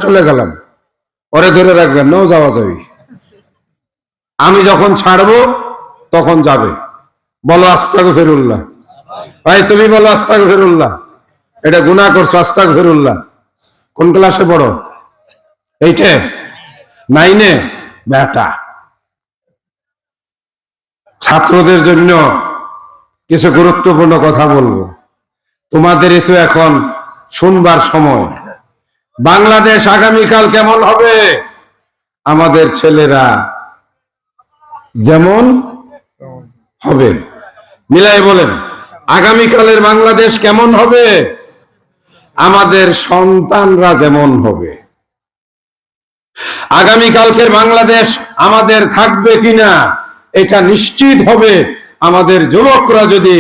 চলে গেলাম, পরে ধরে রাখবেন, নাও যাওয়া যাবে। আমি যখন ছাড়বো তখন যাবে। বলো আস্তাগফিরুল্লাহ। ভাই তুমি বলো আস্তাগফিরুল্লাহ। এটা গুনাহ করছো, আস্তাগফিরুল্লাহ। কোন ক্লাসে পড়ো? 8-এ, 9-এ? বেটা, ছাত্রদের জন্য কিছু গুরুত্বপূর্ণ কথা বলবো। তোমাদের তো এখন শুনবার সময়। বাংলাদেশ আগামীকাল কেমন হবে? আমাদের ছেলেরা যেমন হবে, মিলাই বলেন, আগামীকালের বাংলাদেশ কেমন হবে? আমাদের সন্তানরা যেমন হবে। আগামীকালকের বাংলাদেশ আমাদের থাকবে কিনা এটা নিশ্চিত হবে আমাদের যুবকরা যদি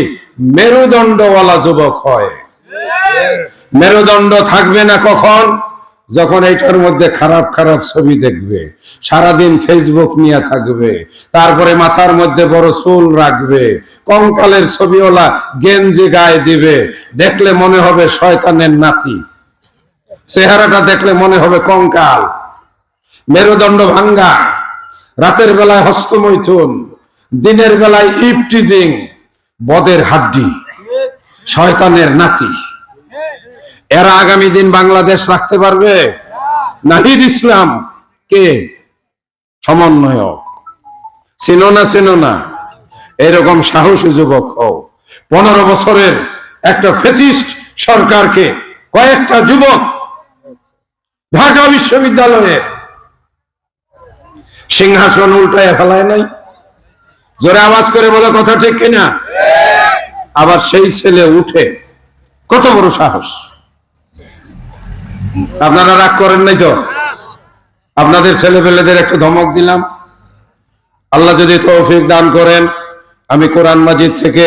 মেরুদণ্ডওয়ালা যুবক হয়। মেরুদণ্ড থাকবে না কখন? যখন এটার মধ্যে খারাপ খারাপ ছবি দেখবে, সারাদিন ফেসবুক নিয়ে থাকবে, তারপরে মাথার মধ্যে বড় চুল রাখবে, কঙ্কালের ছবিওয়ালা গেঞ্জি গায়ে দিবে, দেখলে মনে হবে শয়তানের নাতি, চেহারাটা দেখলে মনে হবে কঙ্কাল, মেরুদণ্ড ভাঙ্গা, রাতের বেলায় হস্তমৈথুন, দিনের বেলায় ইফটিজিং, বদের হাড্ডি, শয়তানের নাতি। এরা আগামী দিন বাংলাদেশ রাখতে পারবে? নাহিদ ইসলাম কে সমন্বয়ক, চিনো না চিনো না? এরকম সাহসী যুবক হও। 15 বছরের একটা ফ্যাসিস্ট সরকারকে কয়েকটা যুবক ঢাকা বিশ্ববিদ্যালয়ে সিংহাসন উল্টায় ফেলায় নাই? জোরে আওয়াজ করে বলে কথা ঠিক কিনা? আবার সেই ছেলে উঠে, কত বড় সাহস! আপনারা রাগ করেন নাই তো? আপনাদের ছেলেপেলেদের একটু ধমক দিলাম। আল্লাহ যদি তৌফিক দান করেন, আমি কোরআন মাজিদ থেকে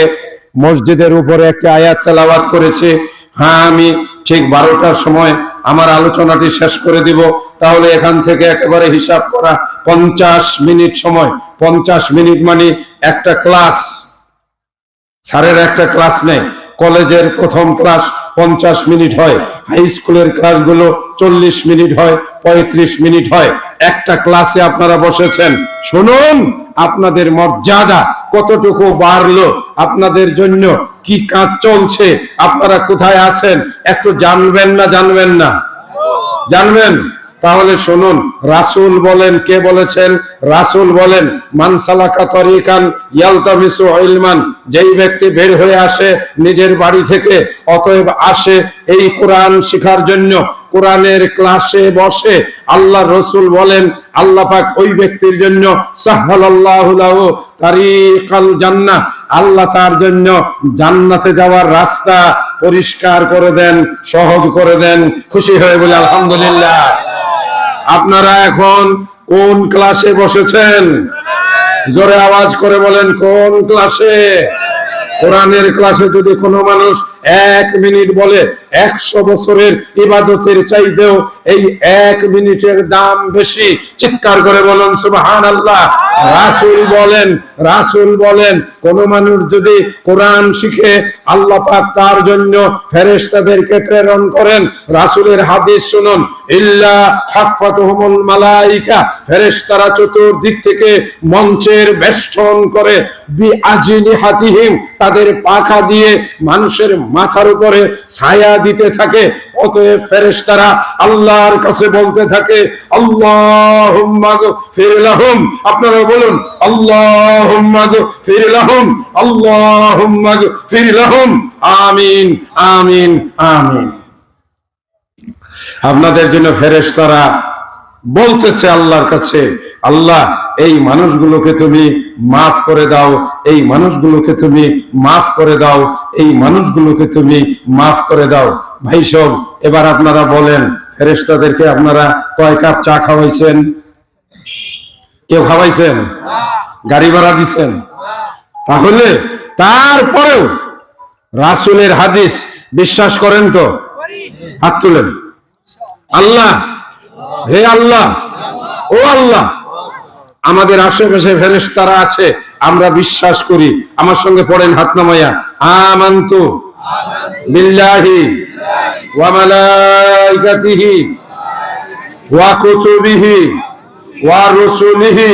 মসজিদের উপরে একটা আয়াত তেলাওয়াত করেছি। হ্যাঁ, আমি ঠিক 12টার সময় আমার আলোচনাটি শেষ করে দিব। তাহলে এখান থেকে একেবারে হিসাব করা 50 মিনিট সময়। 50 মিনিট মানে একটা ক্লাস, স্যারের একটা ক্লাস নেই। কলেজের প্রথম ক্লাস 50 মিনিট হয়, হাই স্কুলের ক্লাসগুলো 40 মিনিট হয়, 35 মিনিট হয়। একটা ক্লাসে আপনারা বসেছেন, শুনুন আপনাদের মর্যাদা কতটুকু বাড়লো, আপনাদের জন্য কি কাজ চলছে, আপনারা কোথায় আছেন একটু জানবেন না? জানবেন না? জানবেন? তাহলে শুনুন, রাসূল বলেন, কে বলেছেন? রাসূল বলেন, মান সালাকা তরিকান ইয়ালতামিসু ইলমান, যেই ব্যক্তি বের হয়ে আসে নিজের বাড়ি থেকে, অতএব আসে এই কোরআন শেখার জন্য, কোরআনের ক্লাসে বসে, আল্লাহ রাসূল বলেন আল্লাহ পাক ওই ব্যক্তির জন্য সাহহালাল্লাহু লাহু তারিকাল জান্নাহ, আল্লাহ তার জন্য জান্নাতে যাওয়ার রাস্তা পরিষ্কার করে দেন, সহজ করে দেন। খুশি হয়ে বলে আলহামদুলিল্লাহ। আপনারা এখন কোন ক্লাসে বসেছেন? জোরে আওয়াজ করে বলেন, কোন ক্লাসে? কোরআনের ক্লাসে যদি কোনো মানুষ 1 মিনিট বলে, 100 বছরের ইবাদতের চাইতেও এই 1 মিনিটের দাম বেশি। চিৎকার করে বলুন সুবহানাল্লাহ। রাসূল বলেন কোন মানুষ যদি কোরআন শিখে, আল্লাহ পাক তার জন্য ফেরেশতাদেরকে প্রেরণ করেন। রাসূলের হাদিস শুনুন, ইল্লা হাফাতুহুমুল মালায়েকা, ফেরেশতারা চতুর্দিক থেকে মঞ্চের বেষ্টন করে, বিআজনিহাতিহিম, তাদের পাখা দিয়ে মানুষের মাথার উপরে ছায়া দিতে থাকে। অতএব ফেরেশতারা আল্লাহর কাছে বলতে থাকে, আল্লাহুম্মা গফির লাহুম। আপনারা বলুন, আল্লাহুম্মা গফির লাহুম, আল্লাহুম্মা গফির লাহুম, আমিন আমিন আমিন। আপনাদের জন্য ফেরেশতারা বলতেছে আল্লাহর কাছে, আল্লাহ এই মানুষগুলোকে তুমি মাফ করে দাও, এই মানুষগুলোকে তুমি মাফ করে দাও, এই মানুষগুলোকে তুমি মাফ করে দাও। ভাই সব, এবার আপনারা বলেন, ফেরেশতাদেরকে আপনারা কয় কাপ চা খাওয়াইছেন? কেউ খাওয়াইছেন? গাড়ি ভাড়া দিচ্ছেন? তাহলে তারপরেও রাসূলের হাদিস বিশ্বাস করেন তো? হাত তুলেন। আল্লাহ, হে আল্লাহ, ও আল্লাহ, আমাদের আশেপাশে ফেরেশতারা আছে, আমরা বিশ্বাস করি। আমার সঙ্গে পড়েন হাত নামাইয়া, আমানতু বিল্লাহি ওয়া মালাইকাতিহি ওয়া কুতুবিহি ওয়া রুসুলিহি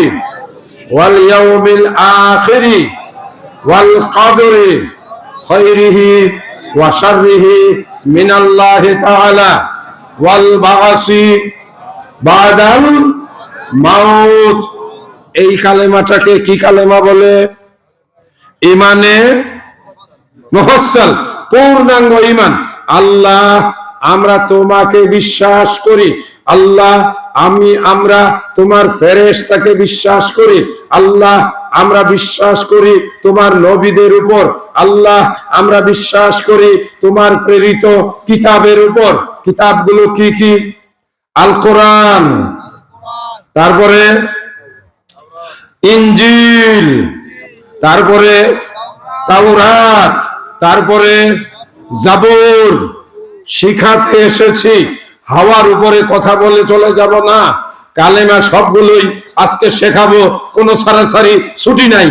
ওয়াল ইয়াউমিল আখিরি ওয়াল কদরি খায়রিহি ওয়া শাররিহি মিনাল্লাহি তাআলা ওয়াল বা'সি বাদাল মাউত। এই কালেমাটাকে কি কালেমা বলে? ইমানে মুফাসসাল, পূর্ণাঙ্গ ঈমান। আল্লাহ, আমরা তোমাকে বিশ্বাস করি। আল্লাহ, আমরা তোমার ফেরেশতাকে বিশ্বাস করি। আল্লাহ, আমরা বিশ্বাস করি তোমার নবীদের উপর। আল্লাহ, আমরা বিশ্বাস করি তোমার প্রেরিত কিতাবের উপর। কিতাবগুলো কি কি? আল কোরআন, তারপরে ইনজিল, তারপরে তাওরাত, তারপরে জাবুর। শিখাতে এসেছি, হাওয়ার উপরে কথা বলে চলে যাব না। কালেমা সবগুলোই আজকে শেখাবো, কোনো সারাসারি ছুটি নাই।